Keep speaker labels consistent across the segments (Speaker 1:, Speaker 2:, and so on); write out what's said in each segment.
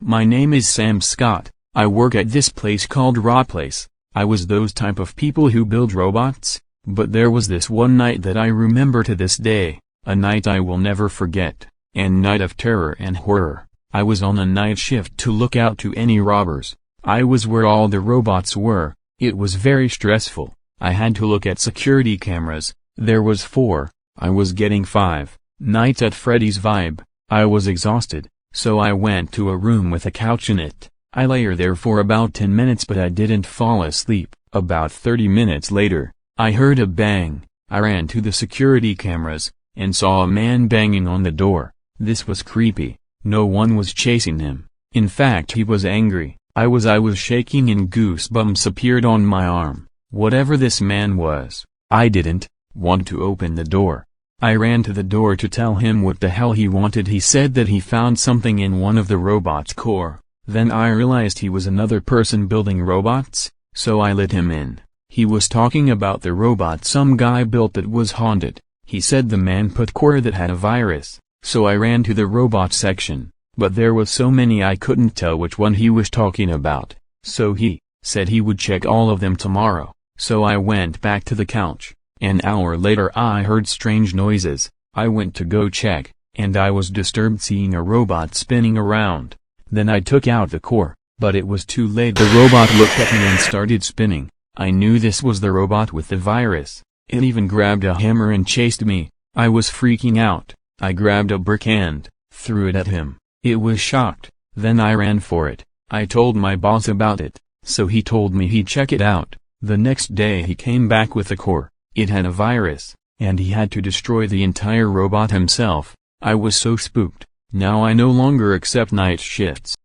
Speaker 1: My name is Sam Scott. I work at this place called Raw Place. I was those type of people who build robots, but there was this one night that I remember to this day, a night I will never forget, and night of terror and horror. I was on a night shift to look out to any robbers. I was where all the robots were. It was very stressful. I had to look at security cameras. There was 4. I was getting 5. Night at Freddy's vibe. I was exhausted, so I went to a room with a couch in it. I lay there for about 10 minutes but I didn't fall asleep. About 30 minutes later, I heard a bang. I ran to the security cameras, and saw a man banging on the door. This was creepy. No one was chasing him. In fact, he was angry. I was shaking and goosebumps appeared on my arm. Whatever this man was, I didn't want to open the door. I ran to the door to tell him what the hell he wanted. He said that he found something in one of the robot's core. Then I realized he was another person building robots, so I let him in. He was talking about the robot some guy built that was haunted. He said the man put core that had a virus. So I ran to the robot section, but there was so many I couldn't tell which one he was talking about. So he said he would check all of them tomorrow. So I went back to the couch. An hour later I heard strange noises. I went to go check, and I was disturbed seeing a robot spinning around. Then I took out the core, but it was too late. The robot looked at me and started spinning. I knew this was the robot with the virus. It even grabbed a hammer and chased me. I was freaking out. I grabbed a brick and threw it at him. It was shocked. Then I ran for it. I told my boss about it, so he told me he'd check it out. The next day he came back with a core. It had a virus, and he had to destroy the entire robot himself. I was so spooked. Now I no longer accept night shifts.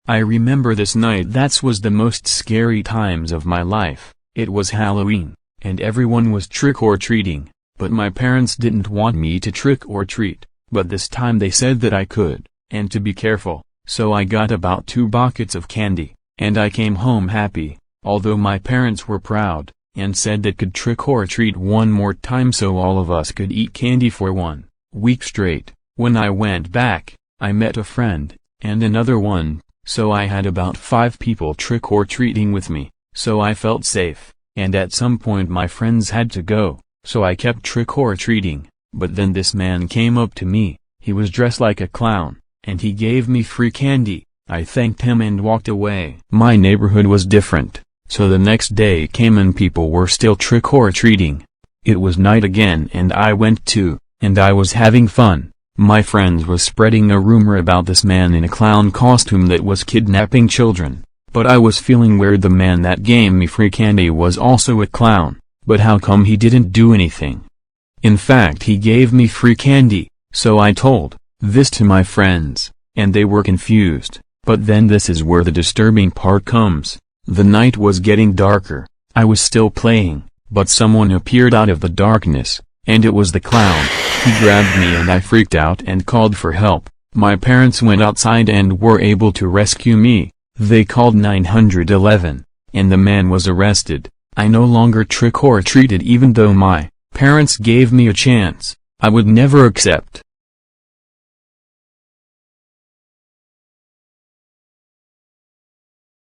Speaker 1: I remember this night. That was the most scary times of my life. It was Halloween, and everyone was trick-or-treating, but my parents didn't want me to trick-or-treat, but this time they said that I could, and to be careful, so I got about 2 buckets of candy, and I came home happy, although my parents were proud, and said that could trick-or-treat one more time so all of us could eat candy for 1 week straight. When I went back, I met a friend, and another one. So I had about 5 people trick-or-treating with me, so I felt safe, and at some point my friends had to go, so I kept trick-or-treating, but then this man came up to me. He was dressed like a clown, and he gave me free candy. I thanked him and walked away. My neighborhood was different, so the next day came and people were still trick-or-treating. It was night again and I went too, and I was having fun. My friends was spreading a rumor about this man in a clown costume that was kidnapping children, but I was feeling weird. The man that gave me free candy was also a clown, but how come he didn't do anything? In fact, he gave me free candy, so I told this to my friends, and they were confused. But then this is where the disturbing part comes. The night was getting darker. I was still playing, but someone appeared out of the darkness, and it was the clown. He grabbed me and I freaked out and called for help. My parents went outside and were able to rescue me. They called 911, and the man was arrested. I no longer trick-or-treated even though my parents gave me a chance. I would never accept